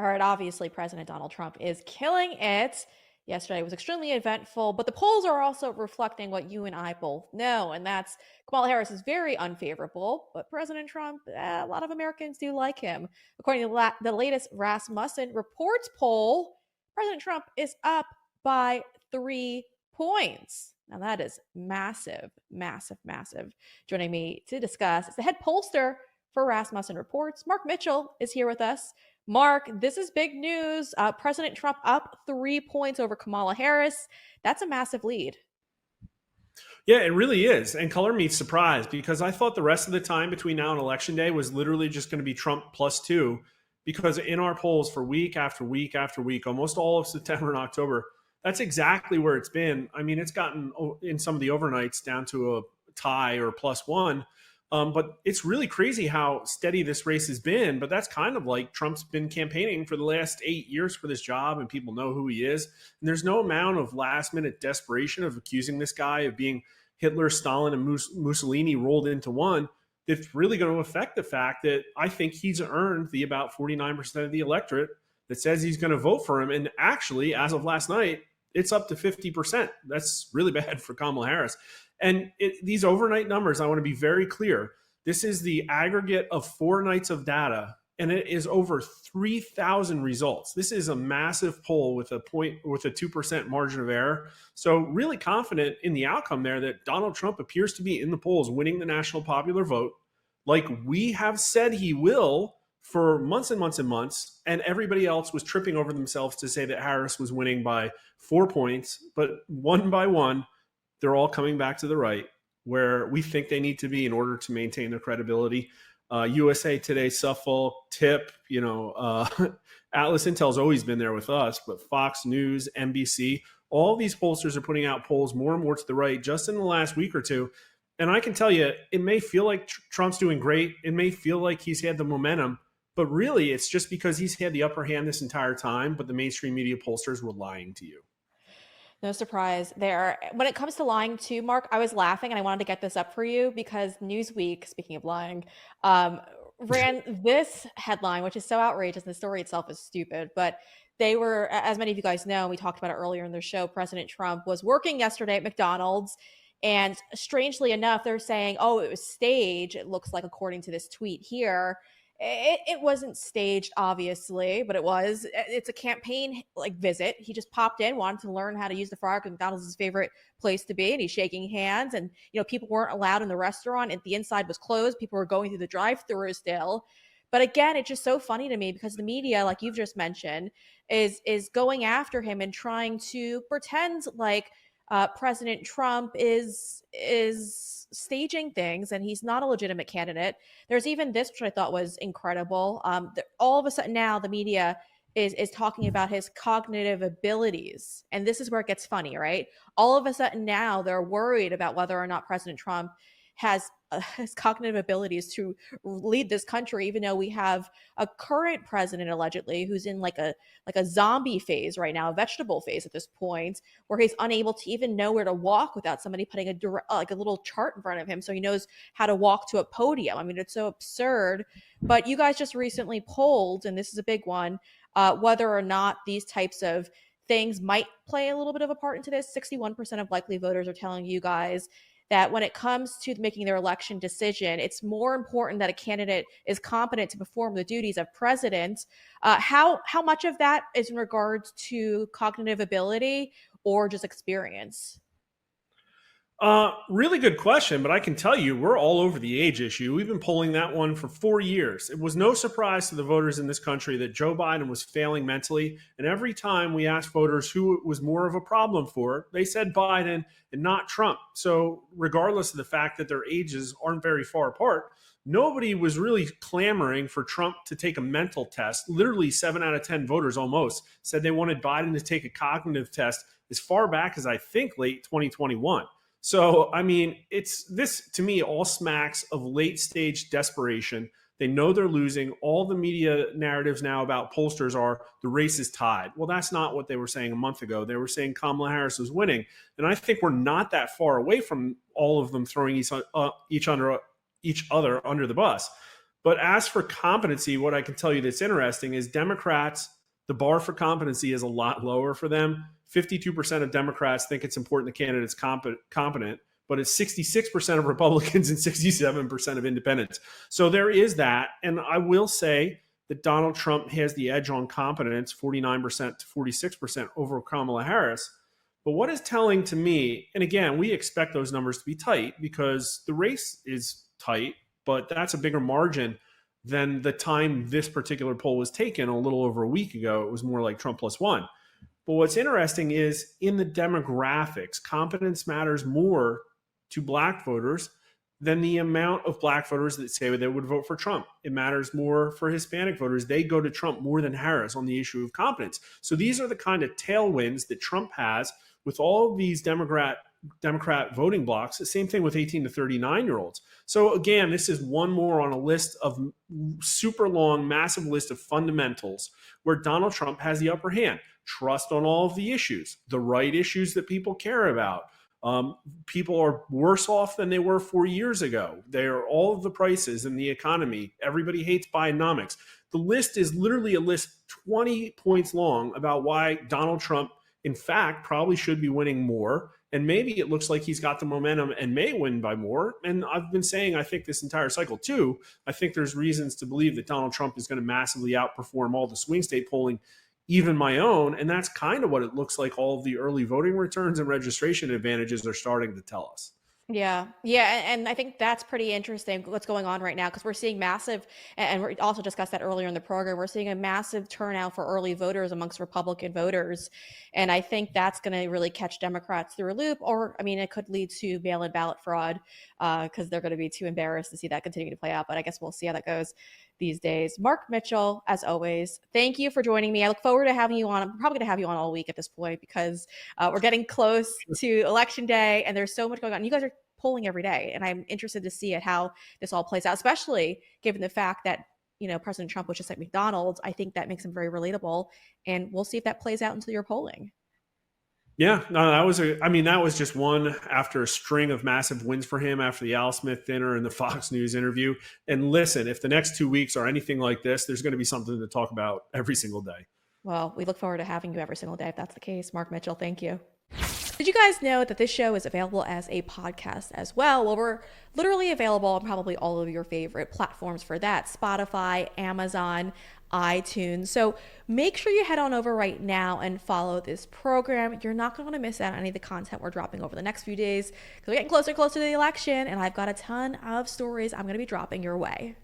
All right, obviously, President Donald Trump is killing it. Yesterday was extremely eventful, but the polls are also reflecting what you and I both know, and that's Kamala Harris is very unfavorable, but President Trump, a lot of Americans do like him. According to the latest Rasmussen Reports poll, President Trump is up by 3 points. Now, that is massive, massive, massive. Joining me to discuss is the head pollster for Rasmussen Reports. Mark Mitchell is here with us. Mark, this is big news. President Trump up 3 points over Kamala Harris. That's a massive lead. Yeah, it really is. And color me surprised because I thought the rest of the time between now and election day was literally just going to be Trump +2 because in our polls for week after week after week, almost all of September and October, that's exactly where it's been. I mean, it's gotten in some of the overnights down to a tie or +1. But it's really crazy how steady this race has been. But that's kind of like Trump's been campaigning for the last 8 years for this job, and people know who he is. And there's no amount of last minute desperation of accusing this guy of being Hitler, Stalin, and Mussolini rolled into one that's really going to affect the fact that I think he's earned the about 49% of the electorate that says he's going to vote for him. And actually, as of last night, it's up to 50%. That's really bad for Kamala Harris. And these overnight numbers, I want to be very clear. This is the aggregate of 4 nights of data, and it is over 3,000 results. This is a massive poll with a 2% margin of error. So really confident in the outcome there that Donald Trump appears to be in the polls winning the national popular vote like we have said he will for months and months and months, and everybody else was tripping over themselves to say that Harris was winning by 4 points, but one by one, they're all coming back to the right where we think they need to be in order to maintain their credibility. USA Today, Suffolk, TIP, Atlas Intel's always been there with us, but Fox News, NBC, all these pollsters are putting out polls more and more to the right just in the last week or two. And I can tell you, it may feel like Trump's doing great. It may feel like he's had the momentum, but really it's just because he's had the upper hand this entire time, but the mainstream media pollsters were lying to you. No surprise there. When it comes to lying too, Mark, I was laughing and I wanted to get this up for you because Newsweek, speaking of lying, ran this headline, which is so outrageous. The story itself is stupid, but they were, as many of you guys know, and we talked about it earlier in the show, President Trump was working yesterday at McDonald's. And strangely enough, they're saying, oh, it was staged. It looks like, according to this tweet here, it wasn't staged, obviously, but it was. It's a campaign visit. He just popped in, wanted to learn how to use the fryer because McDonald's is his favorite place to be, and he's shaking hands. And people weren't allowed in the restaurant, and the inside was closed. People were going through the drive-through still. But again, it's just so funny to me because the media, like you've just mentioned, is going after him and trying to pretend like President Trump is staging things and he's not a legitimate candidate. There's even this, which I thought was incredible. All of a sudden now the media is talking about his cognitive abilities, and this is where it gets funny, right? All of a sudden now they're worried about whether or not President Trump has his cognitive abilities to lead this country, even though we have a current president allegedly who's in like a zombie phase right now, a vegetable phase at this point, where he's unable to even know where to walk without somebody putting a little chart in front of him so he knows how to walk to a podium. I mean, it's so absurd. But you guys just recently polled, and this is a big one, whether or not these types of things might play a little bit of a part into this. 61% of likely voters are telling you guys that when it comes to making their election decision, it's more important that a candidate is competent to perform the duties of president. How much of that is in regards to cognitive ability or just experience? Really good question, but I can tell you we're all over the age issue. We've been polling that one for 4 years. It was no surprise to the voters in this country that Joe Biden was failing mentally. And every time we asked voters who it was more of a problem for, they said Biden and not Trump. So regardless of the fact that their ages aren't very far apart, nobody was really clamoring for Trump to take a mental test. Literally 7 out of 10 voters almost said they wanted Biden to take a cognitive test as far back as I think late 2021. So, I mean, this to me all smacks of late stage desperation. They know they're losing. All the media narratives now about pollsters are the race is tied. Well, that's not what they were saying a month ago. They were saying Kamala Harris was winning. And I think we're not that far away from all of them throwing each other under the bus. But as for competency, what I can tell you that's interesting is Democrats, the bar for competency is a lot lower for them. 52% of Democrats think it's important the candidate's competent, but it's 66% of Republicans and 67% of independents. So there is that. And I will say that Donald Trump has the edge on competence, 49% to 46% over Kamala Harris. But what is telling to me, and again, we expect those numbers to be tight because the race is tight, but that's a bigger margin than the time this particular poll was taken a little over a week ago. It was more like Trump plus one. But what's interesting is in the demographics, competence matters more to black voters than the amount of black voters that say they would vote for Trump. It matters more for Hispanic voters. They go to Trump more than Harris on the issue of competence. So these are the kind of tailwinds that Trump has with all of these Democrat voting blocks. The same thing with 18 to 39-year-olds. So again, this is one more on a list of super long, massive list of fundamentals where Donald Trump has the upper hand. Trust on all of the issues, the right issues that people care about. People are worse off than they were 4 years ago. They are all of the prices in the economy. Everybody hates Bidenomics. The list is literally a list 20 points long about why Donald Trump, in fact, probably should be winning more. And maybe it looks like he's got the momentum and may win by more. And I've been saying, I think this entire cycle too, I think there's reasons to believe that Donald Trump is going to massively outperform all the swing state polling, even my own. And that's kind of what it looks like all of the early voting returns and registration advantages are starting to tell us. Yeah. Yeah. And I think that's pretty interesting what's going on right now because we're seeing massive, and we also discussed that earlier in the program, we're seeing a massive turnout for early voters amongst Republican voters. And I think that's going to really catch Democrats through a loop, or, I mean, it could lead to mail in ballot fraud because they're going to be too embarrassed to see that continue to play out. But I guess we'll see how that goes these days. Mark Mitchell, as always, thank you for joining me. I look forward to having you on. I'm probably going to have you on all week at this point because we're getting close to election day and there's so much going on. You guys are polling every day, and I'm interested to see how this all plays out, especially given the fact that President Trump was just at McDonald's. I think that makes him very relatable, and we'll see if that plays out into your polling. Yeah, no, that was just one after a string of massive wins for him after the Al Smith dinner and the Fox News interview. And listen, if the next 2 weeks are anything like this, there's going to be something to talk about every single day. Well, we look forward to having you every single day if that's the case. Mark Mitchell, thank you. Did you guys know that this show is available as a podcast as well? Well, we're literally available on probably all of your favorite platforms for that: Spotify, Amazon, iTunes. So make sure you head on over right now and follow this program. You're not going to miss out on any of the content we're dropping over the next few days because we're getting closer and closer to the election, and I've got a ton of stories I'm going to be dropping your way.